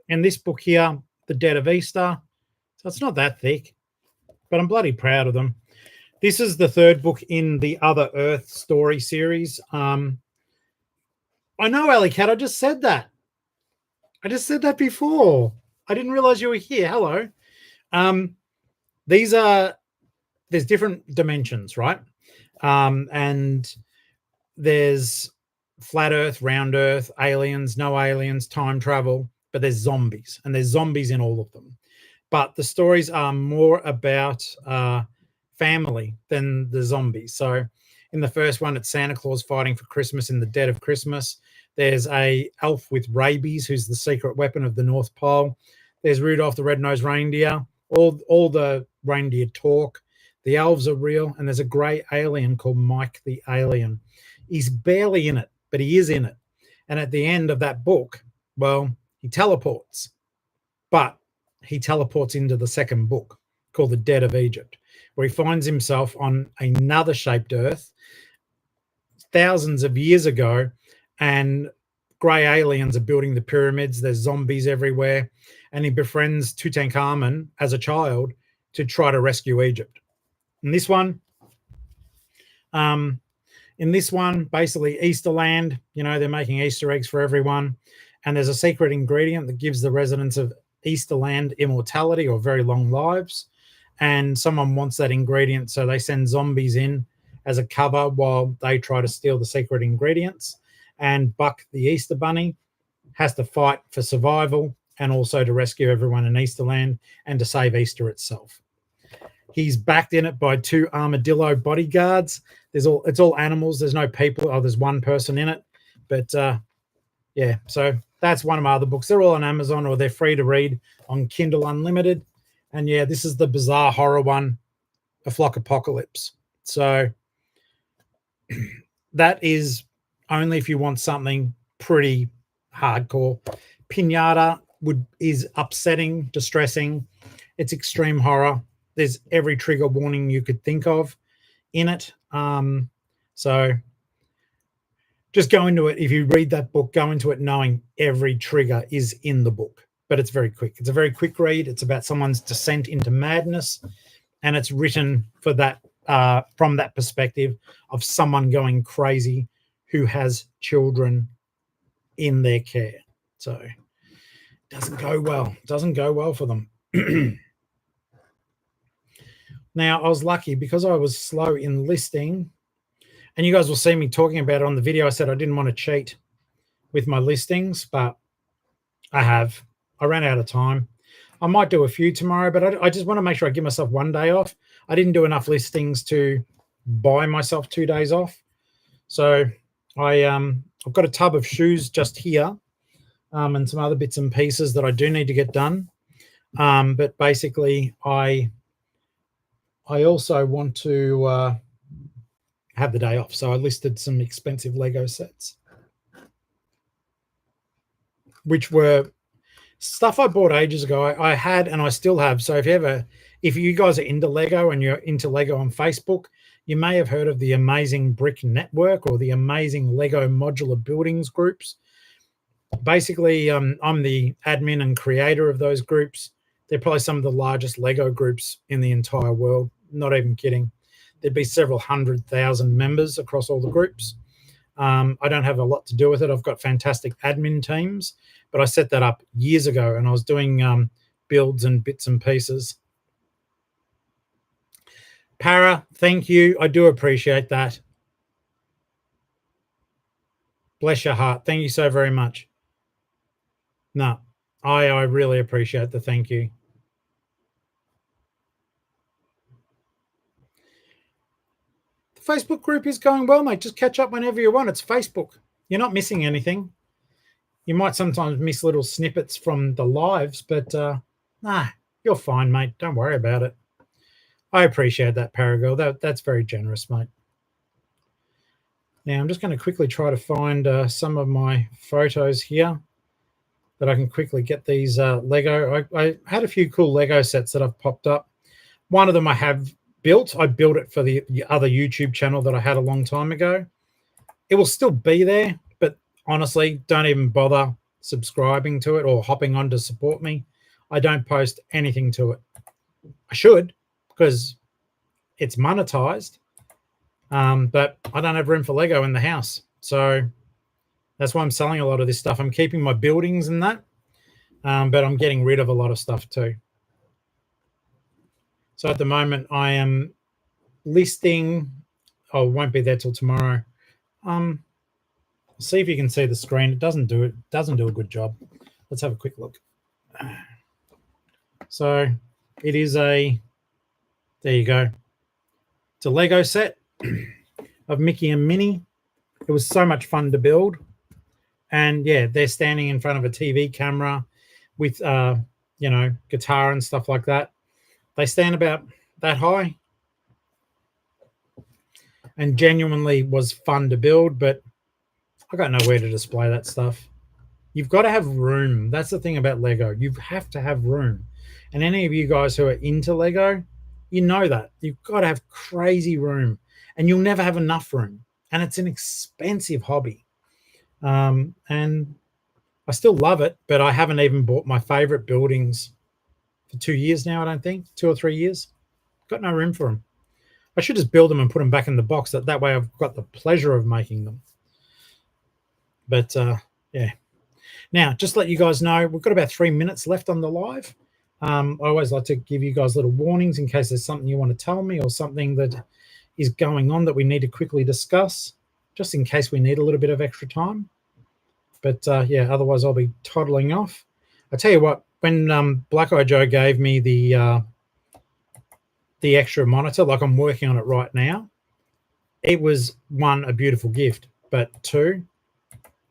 and this book here, The Dead of Easter. So it's not that thick, but I'm bloody proud of them. This is the third book in the Other Earth story series. I know, Alley Cat, I just said that. I just said that before. I didn't realize you were here. Hello. There's different dimensions, right? And there's flat Earth, round Earth, aliens, no aliens, time travel, but there's zombies, and there's zombies in all of them. But the stories are more about family than the zombies. So in the first one, it's Santa Claus fighting for Christmas in the dead of Christmas. There's a elf with rabies, who's the secret weapon of the North Pole. There's Rudolph the Red-Nosed Reindeer. All the reindeer talk. The elves are real, and there's a grey alien called Mike the Alien. He's barely in it, but he is in it. And at the end of that book, well, he teleports. But he teleports into the second book called The Dead of Egypt, where he finds himself on another shaped Earth thousands of years ago, and grey aliens are building the pyramids. There's zombies everywhere, and he befriends Tutankhamun as a child to try to rescue Egypt. In this one, basically Easterland, they're making Easter eggs for everyone, and there's a secret ingredient that gives the residents of Easterland immortality or very long lives, and someone wants that ingredient, so they send zombies in as a cover while they try to steal the secret ingredients. And Buck the Easter Bunny has to fight for survival and also to rescue everyone in Easterland and to save Easter itself. He's backed in it by 2 armadillo bodyguards. It's all animals. There's no people. Oh, there's one person in it. But yeah, so that's one of my other books. They're all on Amazon, or they're free to read on Kindle Unlimited. And yeah, this is the bizarre horror one, A Flock Apocalypse. So that is only if you want something pretty hardcore. Pinata is upsetting, distressing. It's extreme horror. There's every trigger warning you could think of in it. So just go into it. If you read that book, go into it knowing every trigger is in the book, but it's very quick. It's a very quick read. It's about someone's descent into madness, and it's written for that from that perspective of someone going crazy who has children in their care. So it doesn't go well. It doesn't go well for them. Now, I was lucky because I was slow in listing, and you guys will see me talking about it on the video. I said I didn't want to cheat with my listings, but I have. I ran out of time. I might do a few tomorrow, but I just want to make sure I give myself one day off. I didn't do enough listings to buy myself 2 days off. So I've got a tub of shoes just here, and some other bits and pieces that I do need to get done. But basically, I also want to have the day off. So I listed some expensive Lego sets. which were stuff I bought ages ago. I had and I still have. So if you guys are into Lego and you're into Lego on Facebook, you may have heard of the Amazing Brick Network or the Amazing Lego Modular Buildings groups. Basically, I'm the admin and creator of those groups. They're probably some of the largest Lego groups in the entire world. Not even kidding. There'd be several 100,000 members across all the groups. I don't have a lot to do with it. I've got fantastic admin teams, but I set that up years ago and I was doing builds and bits and pieces. Para, thank you. I do appreciate that. Bless your heart. Thank you so very much. No, I really appreciate the thank you. The Facebook group is going well, mate. Just catch up whenever you want. It's Facebook. You're not missing anything. You might sometimes miss little snippets from the lives, but nah, you're fine, mate. Don't worry about it. I appreciate that, Paragirl. That's very generous, mate. Now, I'm just going to quickly try to find some of my photos here that I can quickly get these Lego. I had a few cool Lego sets that I've popped up. One of them I have built. I built it for the other YouTube channel that I had a long time ago. It will still be there, but honestly, don't even bother subscribing to it or hopping on to support me. I don't post anything to it. I should, because it's monetized, but I don't have room for Lego in the house. So that's why I'm selling a lot of this stuff. I'm keeping my buildings and that, but I'm getting rid of a lot of stuff too. So at the moment, I am listing. Oh, it won't be there till tomorrow. See if you can see the screen. It doesn't do a good job. Let's have a quick look. So it is there you go. It's a Lego set of Mickey and Minnie. It was so much fun to build. And yeah, they're standing in front of a TV camera with, guitar and stuff like that. They stand about that high and genuinely was fun to build, but I got nowhere to display that stuff. You've got to have room. That's the thing about Lego. You have to have room. And any of you guys who are into Lego, you know that. You've got to have crazy room and you'll never have enough room. And it's an expensive hobby. And I still love it, but I haven't even bought my favorite buildings for 2 years now, I don't think. 2 or 3 years. Got no room for them. I should just build them and put them back in the box. That way I've got the pleasure of making them. But yeah. Now, just to let you guys know, we've got about 3 minutes left on the live. I always like to give you guys little warnings in case there's something you want to tell me or something that is going on that we need to quickly discuss, just in case we need a little bit of extra time. But yeah, otherwise I'll be toddling off. I tell you what, when Black Eye Joe gave me the extra monitor, like I'm working on it right now, it was, one, a beautiful gift, but two,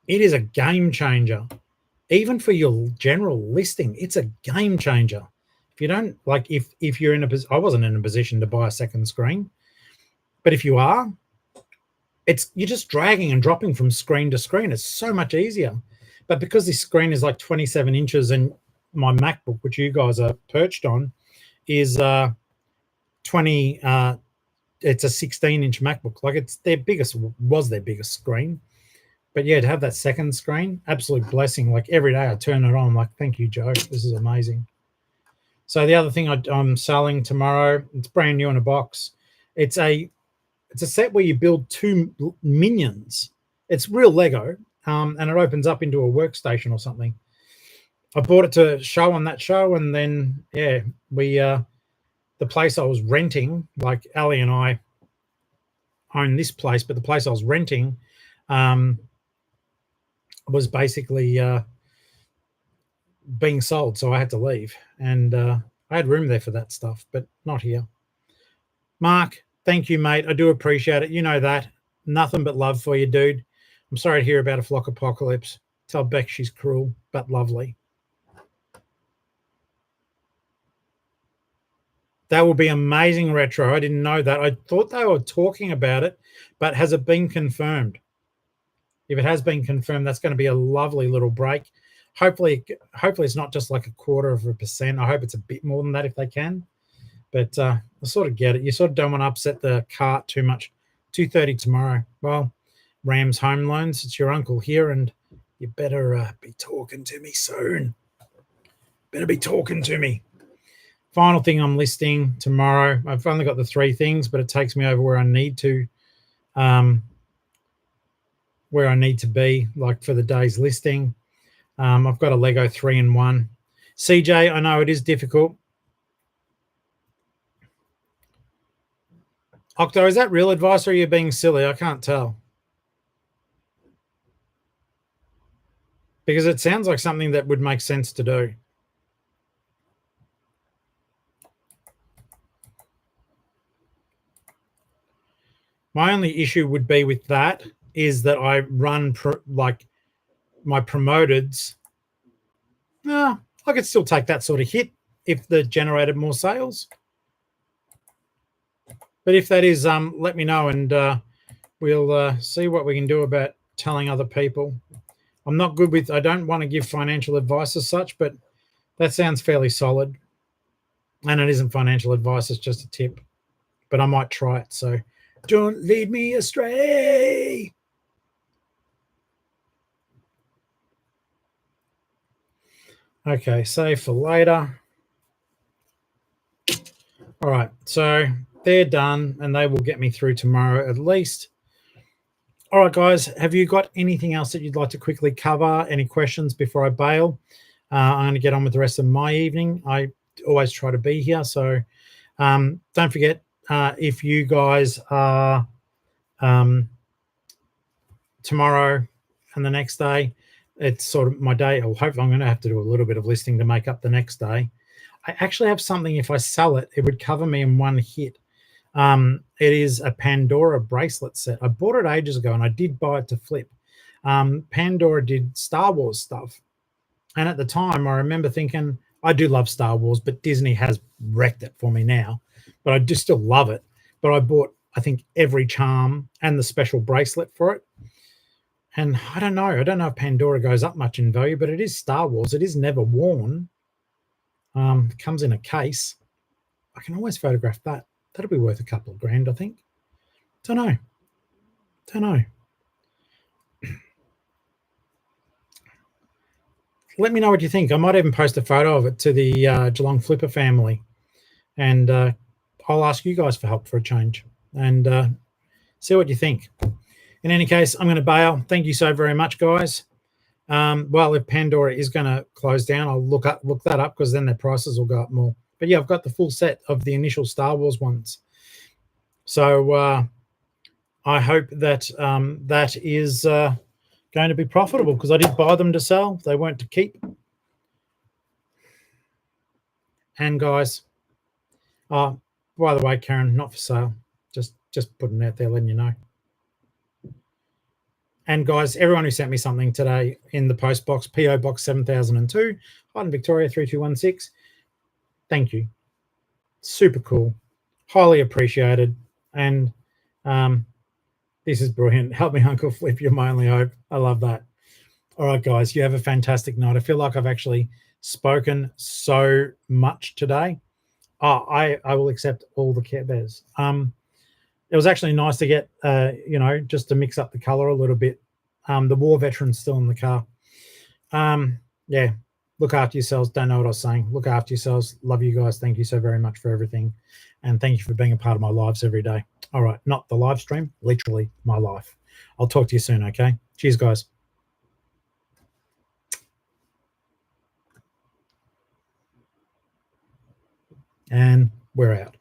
it is a game changer. Even for your general listing, it's a game changer. If you don't, like, if you're in I wasn't in a position to buy a second screen, but if you are, you're just dragging and dropping from screen to screen. It's so much easier. But because this screen is like 27 inches and my MacBook, which you guys are perched on, is it's a 16-inch MacBook. Like, was their biggest screen. But yeah, to have that second screen, absolute blessing. Like, every day I turn it on, I'm like, thank you, Joe. This is amazing. So the other thing I'm selling tomorrow, it's brand new in a box. It's a set where you build 2 minions. It's real Lego, and it opens up into a workstation or something. I bought it to show on that show, and then yeah, the place I was renting, like Ali and I own this place, but the place I was renting was basically being sold, so I had to leave, and I had room there for that stuff, but not here. Mark, thank you, mate. I do appreciate it. You know that. Nothing but love for you, dude. I'm sorry to hear about a flock apocalypse. Tell Beck she's cruel, but lovely. That will be amazing, Retro. I didn't know that. I thought they were talking about it, but has it been confirmed? If it has been confirmed, that's going to be a lovely little break. hopefully it's not just like 0.25%. I hope it's a bit more than that if they can. But I sort of get it. You sort of don't want to upset the cart too much. 2:30 tomorrow. Well, Rams Home Loans, it's your uncle here, and you better be talking to me soon. Better be talking to me. Final thing I'm listing tomorrow. I've only got the 3 things, but it takes me over where I need to be, like for the day's listing. I've got a Lego 3-in-1. CJ, I know it is difficult. Octo, is that real advice or are you being silly? I can't tell. Because it sounds like something that would make sense to do. My only issue would be with that is that I run like my promoteds. I could still take that sort of hit if they generated more sales. But if that is, let me know, and we'll see what we can do about telling other people. I'm not good with, I don't want to give financial advice as such, but that sounds fairly solid. And it isn't financial advice, it's just a tip. But I might try it, so don't lead me astray. Okay, save for later. All right, so they're done, and they will get me through tomorrow at least. All right, guys, have you got anything else that you'd like to quickly cover? Any questions before I bail? I'm going to get on with the rest of my evening. I always try to be here, so don't forget, if you guys are tomorrow and the next day, it's sort of my day. I'll hope I'm going to have to do a little bit of listing to make up the next day. I actually have something, if I sell it, it would cover me in one hit. It is a Pandora bracelet set. I bought it ages ago and I did buy it to flip. Pandora did Star Wars stuff. And at the time, I remember thinking, I do love Star Wars, but Disney has wrecked it for me now. But I do still love it. But I bought, I think, every charm and the special bracelet for it. And I don't know if Pandora goes up much in value, but it is Star Wars. It is never worn. It comes in a case. I can always photograph that. That'll be worth a couple of grand, I think. Don't know. Let me know what you think. I might even post a photo of it to the Geelong-Flipper family. And I'll ask you guys for help for a change. And see what you think. In any case, I'm going to bail. Thank you so very much, guys. Well, if Pandora is going to close down, I'll look that up because then their prices will go up more. But yeah, I've got the full set of the initial Star Wars ones. So I hope that that is going to be profitable because I did buy them to sell. They weren't to keep. And guys, by the way, Karen, not for sale. Just putting it out there, letting you know. And guys, everyone who sent me something today in the post box, PO Box 7002, Hyden, Victoria 3216, thank you. Super cool. Highly appreciated. And this is brilliant. Help me, Uncle Flip. You're my only hope. I love that. All right, guys, you have a fantastic night. I feel like I've actually spoken so much today. I will accept all the Care Bears. It was actually nice to get, just to mix up the color a little bit. The war veteran's still in the car. Yeah, look after yourselves. Don't know what I was saying. Look after yourselves. Love you guys. Thank you so very much for everything. And thank you for being a part of my lives every day. All right, not the live stream, literally my life. I'll talk to you soon, okay? Cheers, guys. And we're out.